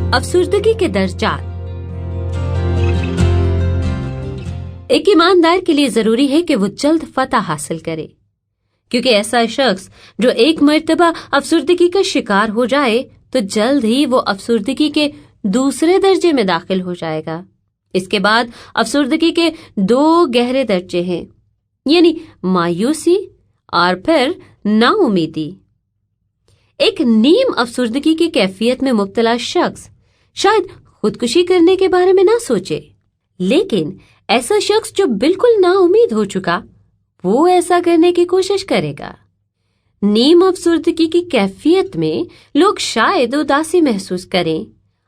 अफसुर्दगी के दर्जात। एक ईमानदार के लिए जरूरी है कि वो जल्द फतह हासिल करे, क्योंकि ऐसा शख्स जो एक मर्तबा अफसुर्दगी का शिकार हो जाए तो जल्द ही वो अफसुर्दगी के दूसरे दर्जे में दाखिल हो जाएगा। इसके बाद अफसुर्दगी के 2 गहरे दर्जे हैं, यानी मायूसी और फिर नाउमीदी। एक नीम अफसुर्दगी की कैफियत में मुब्तला शख्स शायद खुदकुशी करने के बारे में ना सोचे, लेकिन ऐसा शख्स जो बिल्कुल नाउमीद हो चुका वो ऐसा करने की कोशिश करेगा। नीम अफसुर्दगी की कैफियत में लोग शायद उदासी महसूस करें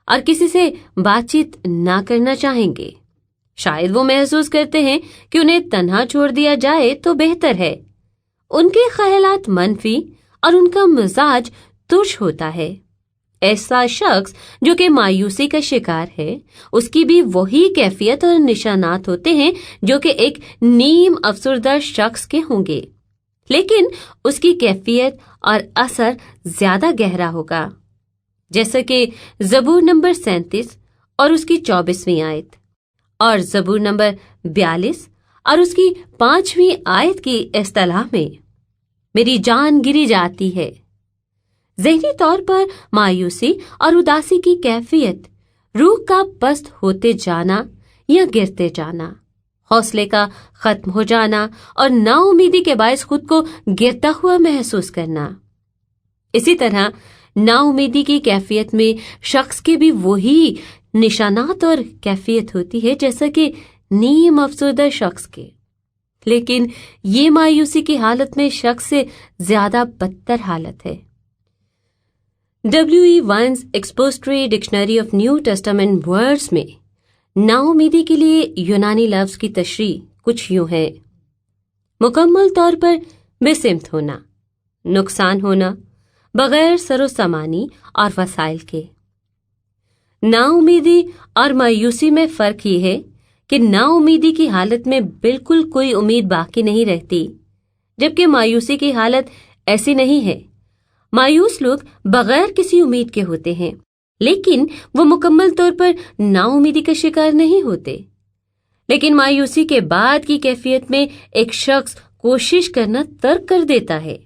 और किसी से बातचीत ना करना चाहेंगे। शायद वो महसूस करते हैं कि उन्हें तन्हा छोड़ दिया जाए तो बेहतर है। उनके ख्यालात मनफी और उनका मिजाज तुर्श होता है। ऐसा शख्स जो कि मायूसी का शिकार है, उसकी भी वही कैफियत और निशानात होते हैं जो कि एक नीम अफसुर्दा शख्स के होंगे, लेकिन उसकी कैफियत और असर ज्यादा गहरा होगा। जैसा कि ज़बूर नंबर 37 और उसकी 24वीं आयत और ज़बूर नंबर 42 और उसकी 5वीं आयत की इस्तिलाह में मेरी जान गिरी जाती है। ज़हनी तौर पर मायूसी और उदासी की कैफियत रूह का पस्त होते जाना या गिरते जाना, हौसले का खत्म हो जाना और नाउमीदी के बायस खुद को गिरता हुआ महसूस करना। इसी तरह नाउमीदी की कैफियत में शख्स के भी वही निशानात और कैफियत होती है जैसा कि नीम अफसुर्दा शख्स के, लेकिन ये मायूसी की हालत में शख्स से ज्यादा बदतर हालत है। W.E. Vines expository dictionary of new testament words में नाउमीदी के लिए यूनानी लफ्ज की तशरीह कुछ यूं है: मुकम्मल तौर पर बेसिमत होना, नुकसान होना, बगैर सरोसामानी और वसाइल के। नाउमीदी और मायूसी में फर्क ये है कि नाउमीदी की हालत में बिल्कुल कोई उम्मीद बाकी नहीं रहती, जबकि मायूसी की हालत ऐसी नहीं है। मायूस लोग बगैर किसी उम्मीद के होते हैं, लेकिन वो मुकम्मल तौर पर नाउमीदी का शिकार नहीं होते। लेकिन मायूसी के बाद की कैफियत में एक शख्स कोशिश करना तर्क कर देता है।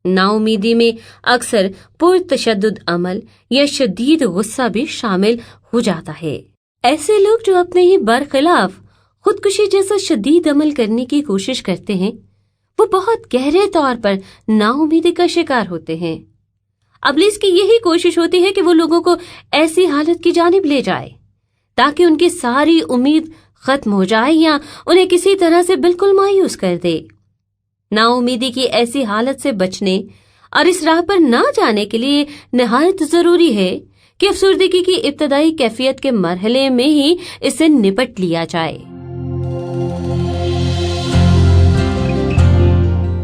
नाउमीदी में अक्सर पुरतशद्दुद अमल या शदीद गुस्सा भी शामिल हो जाता है। ऐसे लोग जो अपने ही बरखिलाफ खुदकुशी जैसा शदीद अमल करने की कोशिश करते हैं, वो बहुत गहरे तौर पर नाउमीदी का शिकार होते हैं। इब्लीस की यही कोशिश होती है कि वो लोगों को ऐसी हालत की जानिब ले जाए ताकि उनकी सारी उम्मीद खत्म हो जाए या उन्हें किसी तरह से बिल्कुल मायूस कर दे। नाउमीदी की ऐसी हालत से बचने और इस राह पर ना जाने के लिए निहायत जरूरी है कि अफसुर्दगी की इब्तदाई कैफियत के मरहले में ही इससे निपट लिया जाए।